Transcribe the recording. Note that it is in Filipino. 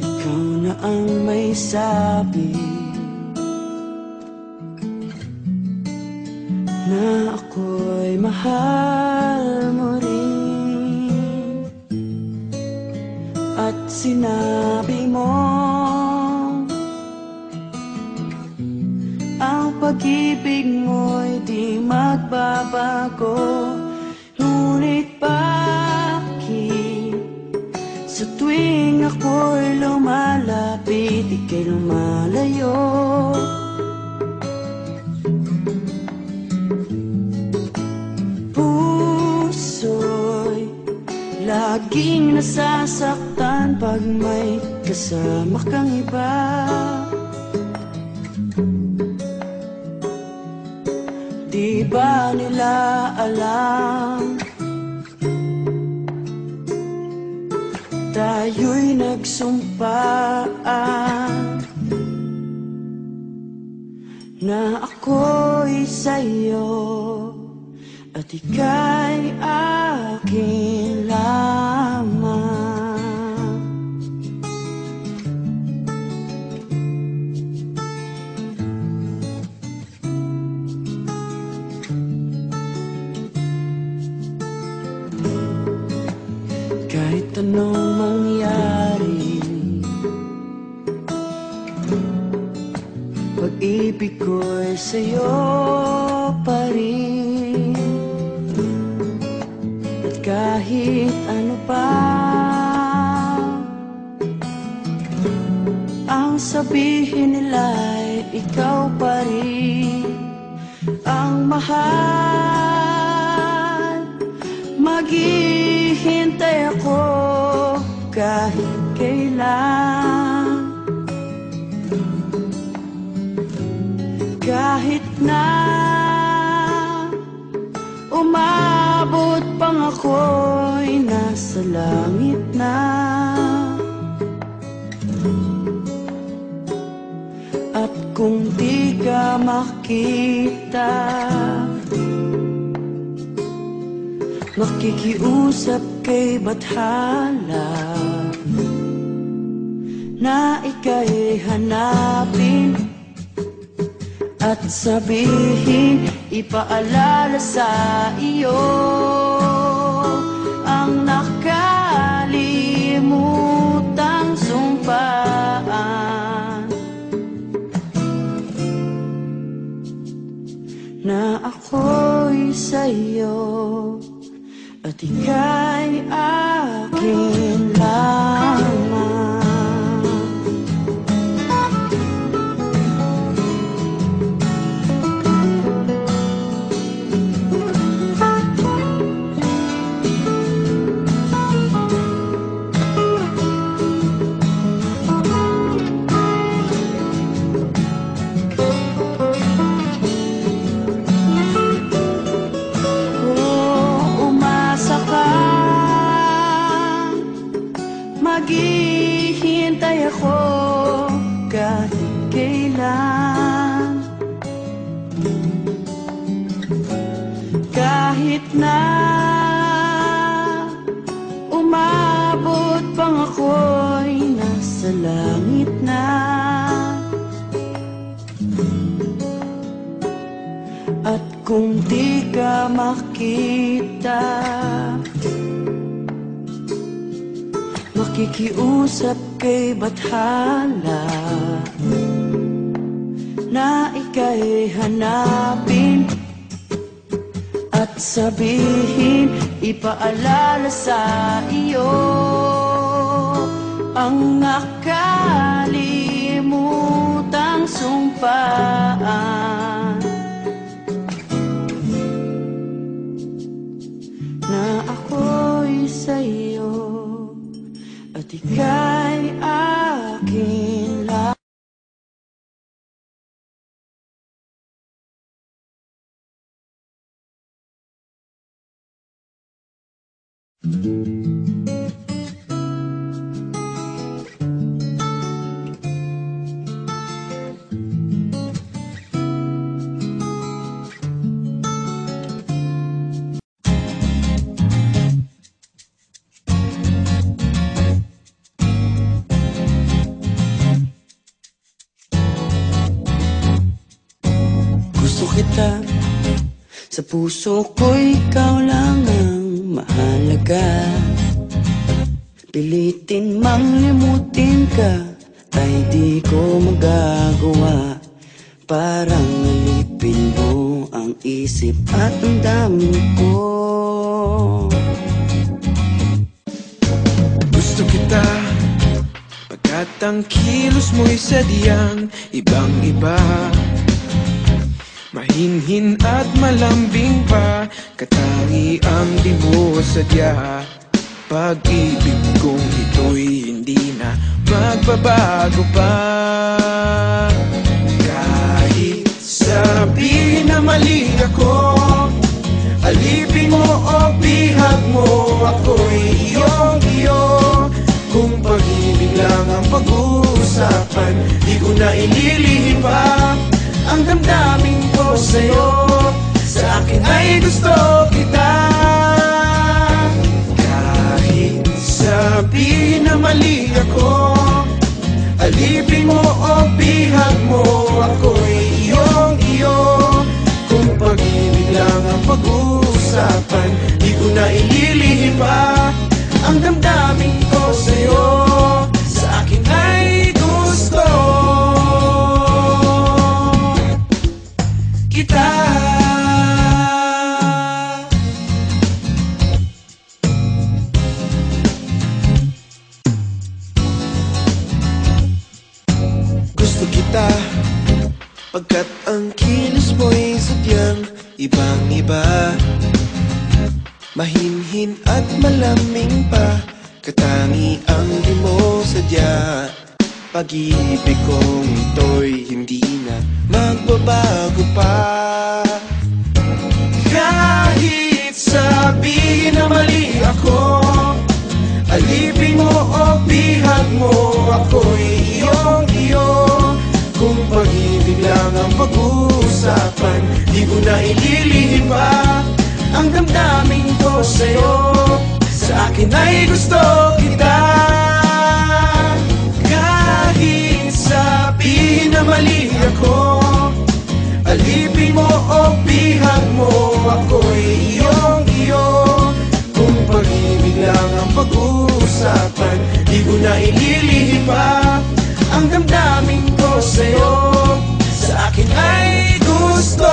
Ikaw na ang may sabi na ako'y mahal mo rin, at sinabi mo ang pag-ibig mo'y di magbabago. Ngunit bakit sa tuwing ako'y lumalapit, ika'y lumalayo? Puso'y laging nasasaktan pag may kasama kang iba. Di ba nila alam tayo'y nagsumpaan na ako'y sa'yo at ika'y akin lamang? Kahit anong mangyari, pag-ibig ko'y sa'yo pa rin. At kahit ano pa ang sabihin nila'y ikaw pa rin ang mahal. Maghihintay ako kahit kailan, kahit na umabot pang ako'y nasa langit na. At kung di ka makita, makikiusap kay Bathala na ika'y hanapin at sabihin, ipaalala sa iyo ang nakalimutang sumpaan na ako'y sa'yo at ika'y akin lamang. Maghihintay ako kahit kailan, kahit na umabot pang ako'y nasa langit na. At kung di ka makita, makikiusap kay Bathala na ika'y hanapin at sabihin, ipaalala sa iyo ang nakalimutang sumpaan na ako'y sa'yo at ika'y akin lang. mag-usap. Sa puso ko ikaw lang ang mahalaga. Pilitin mang limutin ka ay di ko magagawa. Parang alipin mo ang isip at ang damdamin ko. Gusto kita pagkat ang kilos mo'y sadyang ibang-iba. Mahinhin at malambing pa, katangi ang di mo sadya. Pag-ibig kong ito'y hindi na magbabago pa. Kahit sabihin na mali ako, alipin mo o bihag mo, ako'y iyong-iyo. Kung pag-ibig lang ang pag-uusapan, di ko na ililihim pa ang damdamin ko sa'yo. Sa akin ay gusto kita. Kahit sabihin na mali ako, alipin mo o bihag mo, ako'y iyong-iyo. Kung pag-ibig lang ang pag-uusapan, di ko na ililihim pa ang damdamin ko sa'yo. Sa akin ay gusto kita. Gusto kita pagkat ang kilos mo'y sadyang ibang-iba. Mahinhin at malamig pa, katangi ang di mo sadya. Pag-ibig kong ito'y hindi na magbabago pa. Kahit sabihin na mali ako, alipin mo o bihag mo, ako'y iyong-iyo. Kung pag-ibig lang ang pag-uusapan, di ko na ililihim pa ang damdamin ko sa'yo. Sa akin ay gusto kita. Kahit sabihin na mali ako, alipin mo o bihag mo, ako'y iyong-iyo. Kung pag-ibig lang ang pag-uusapan, di ko na ililihim pa ang damdamin ko sa'yo. Sa akin ay gusto